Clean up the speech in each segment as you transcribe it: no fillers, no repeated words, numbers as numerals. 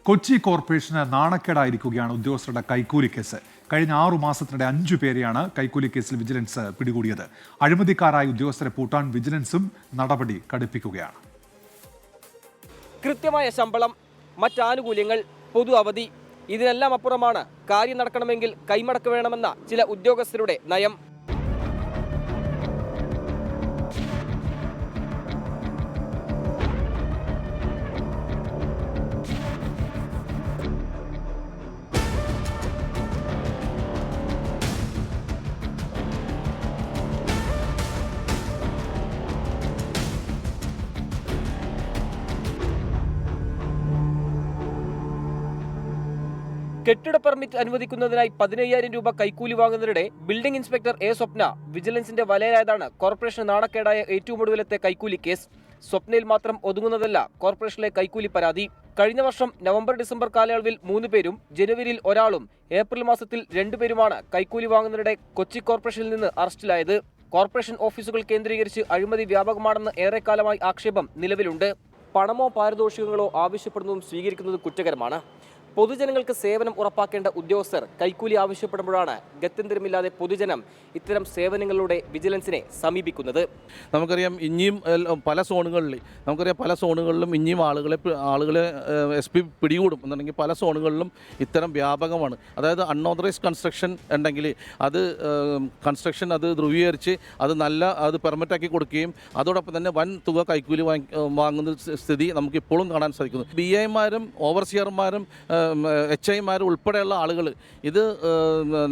Kochi corporation നാണക്കേടായിരിക്കുകയാണ് ഉദ്യോഗസ്ഥരുടെ കൈക്കൂലി case. കഴിഞ്ഞ 6 മാസത്തിനിടെ 5 പേരെയാണ് കൈക്കൂലി കേസിൽ വിജിലൻസ് പിടികൂടിയത്. അഴിമതിക്കാരായ ഉദ്യോഗസ്ഥരെ പൂട്ടാൻ വിജിലൻസും നടപടി കടുപ്പിക്കുകയാണ്. കൃത്യമായ ശമ്പളം, മറ്റാനുകൂല്യങ്ങൾ, പൊതു അവധി, ഇതിനെല്ലാം അപ്പുറമാണ് കാര്യം നടക്കണമെങ്കിൽ കൈമടക്ക് വേണമെന്ന ചില ഉദ്യോഗസ്ഥരുടെ നയം. കെട്ടിട പെർമിറ്റ് അനുവദിക്കുന്നതിനായി 15,000 രൂപ കൈക്കൂലി വാങ്ങുന്നതിനിടെ ബിൽഡിംഗ് ഇൻസ്പെക്ടർ എ സ്വപ്ന വിജിലൻസിന്റെ വലയിലായതാണ് കോർപ്പറേഷൻ നാണക്കേടായ ഏറ്റവും ഒടുവിലത്തെ കൈക്കൂലി കേസ്. സ്വപ്നയിൽ മാത്രം ഒതുങ്ങുന്നതല്ല കോർപ്പറേഷനിലെ കൈക്കൂലി പരാതി. കഴിഞ്ഞ വർഷം നവംബർ-ഡിസംബർ കാലയളവിൽ 3 പേരും ജനുവരിയിൽ ഒരാളും ഏപ്രിൽ മാസത്തിൽ 2 പേരുമാണ് കൈക്കൂലി വാങ്ങുന്നതിനിടെ കൊച്ചി കോർപ്പറേഷനിൽ നിന്ന് അറസ്റ്റിലായത്. കോർപ്പറേഷൻ ഓഫീസുകൾ കേന്ദ്രീകരിച്ച് അഴിമതി വ്യാപകമാണെന്ന് ഏറെക്കാലമായി ആക്ഷേപം നിലവിലുണ്ട്. പണമോ പാരിതോഷികങ്ങളോ ആവശ്യപ്പെടുന്നതും സ്വീകരിക്കുന്നതും കുറ്റകരമാണ്. പൊതുജനങ്ങൾക്ക് സേവനം ഉറപ്പാക്കേണ്ട ഉദ്യോഗസ്ഥർ കൈക്കൂലി ആവശ്യപ്പെടുമ്പോഴാണ് ഗത്യന്തരമില്ലാതെ പൊതുജനം ഇത്തരം സേവനങ്ങളിലൂടെ വിജിലൻസിനെ സമീപിക്കുന്നത്. നമുക്കറിയാം ഇനിയും പല സോണുകളിലും ഇനിയും ആളുകളെ SP പിടികൂടും എന്നുണ്ടെങ്കിൽ പല സോണുകളിലും ഇത്തരം വ്യാപകമാണ്. അതായത് അൺഓതറൈസ്ഡ് കൺസ്ട്രക്ഷൻ ഉണ്ടെങ്കിൽ കൺസ്ട്രക്ഷൻ അത് ധ്രുവീകരിച്ച് അത് പെർമിറ്റാക്കി കൊടുക്കുകയും അതോടൊപ്പം തന്നെ വൻ തുക കൈക്കൂലി വാങ്ങുന്ന സ്ഥിതി നമുക്ക് ഇപ്പോഴും കാണാൻ സാധിക്കുന്നു. BIമാരും ഓവർസിയർമാരും HIമാർ ഉൾപ്പെടെയുള്ള ആളുകൾ ഇത്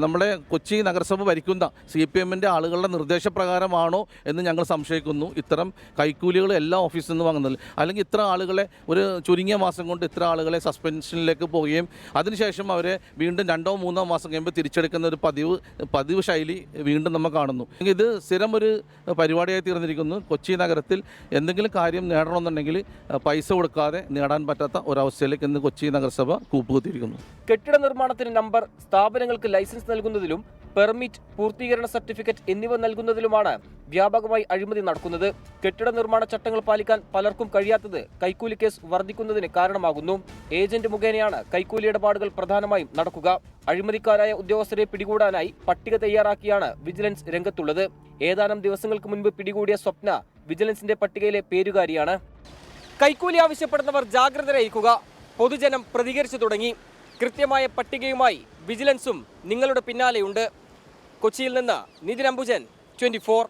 നമ്മുടെ കൊച്ചി നഗരസഭ ഭരിക്കുന്ന CPMൻ്റെ ആളുകളുടെ നിർദ്ദേശപ്രകാരമാണോ എന്ന് ഞങ്ങൾ സംശയിക്കുന്നു. ഇത്തരം കൈക്കൂലികൾ എല്ലാ ഓഫീസിൽ നിന്ന് വാങ്ങുന്നത്, അല്ലെങ്കിൽ ഇത്ര ആളുകളെ ഒരു ചുരുങ്ങിയ മാസം കൊണ്ട് ഇത്ര ആളുകളെ സസ്പെൻഷനിലേക്ക് പോവുകയും അതിനുശേഷം അവരെ വീണ്ടും 2-3 മാസം കഴിയുമ്പോൾ തിരിച്ചെടുക്കുന്ന ഒരു പതിവ് ശൈലി വീണ്ടും നമ്മൾ കാണുന്നു. ഇത് സ്ഥിരം ഒരു പരിപാടിയായി തീർന്നിരിക്കുന്നു. കൊച്ചി നഗരത്തിൽ എന്തെങ്കിലും കാര്യം നേടണമെന്നുണ്ടെങ്കിൽ പൈസ കൊടുക്കാതെ നേടാൻ പറ്റാത്ത ഒരവസ്ഥയിലേക്ക് ഇന്ന് കൊച്ചി നഗരസഭ കൂപ്പുകുത്തിയിരിക്കുന്നു. കെട്ടിട നിർമ്മാണത്തിന് നമ്പർ, സ്ഥാപനങ്ങൾക്ക് ലൈസൻസ് നൽകുന്നതിലും പെർമിറ്റ്, പൂർത്തീകരണ സർട്ടിഫിക്കറ്റ് എന്നിവ നൽകുന്നതിലുമാണ് വ്യാപകമായി അഴിമതി നടക്കുന്നത്. കെട്ടിട നിർമ്മാണ ചട്ടങ്ങൾ പാലിക്കാൻ പലർക്കും കഴിയാത്തത് കൈക്കൂലി കേസ് വർദ്ധിക്കുന്നതിന് കാരണമാകുന്നു. ഏജന്റ് മുഖേനയാണ് കൈക്കൂലി ഇടപാടുകൾ പ്രധാനമായും നടക്കുക. അഴിമതിക്കാരായ ഉദ്യോഗസ്ഥരെ പിടികൂടാനായി പട്ടിക തയ്യാറാക്കിയാണ് വിജിലൻസ് രംഗത്തുള്ളത്. ഏതാനും ദിവസങ്ങൾക്ക് മുൻപ് പിടികൂടിയ സ്വപ്ന വിജിലൻസിന്റെ പട്ടികയിലെ പേരുകാരിയാണ്. കൈക്കൂലി ആവശ്യപ്പെടുന്നവർ ജാഗ്രതരായിരിക്കുക. പൊതുജനം പ്രതികരിച്ചു തുടങ്ങി. കൃത്യമായ പട്ടികയുമായി വിജിലൻസും നിങ്ങളുടെ പിന്നാലെയുണ്ട്. കൊച്ചിയിൽ നിന്ന് നിതിൻ അംബുജൻ, 24.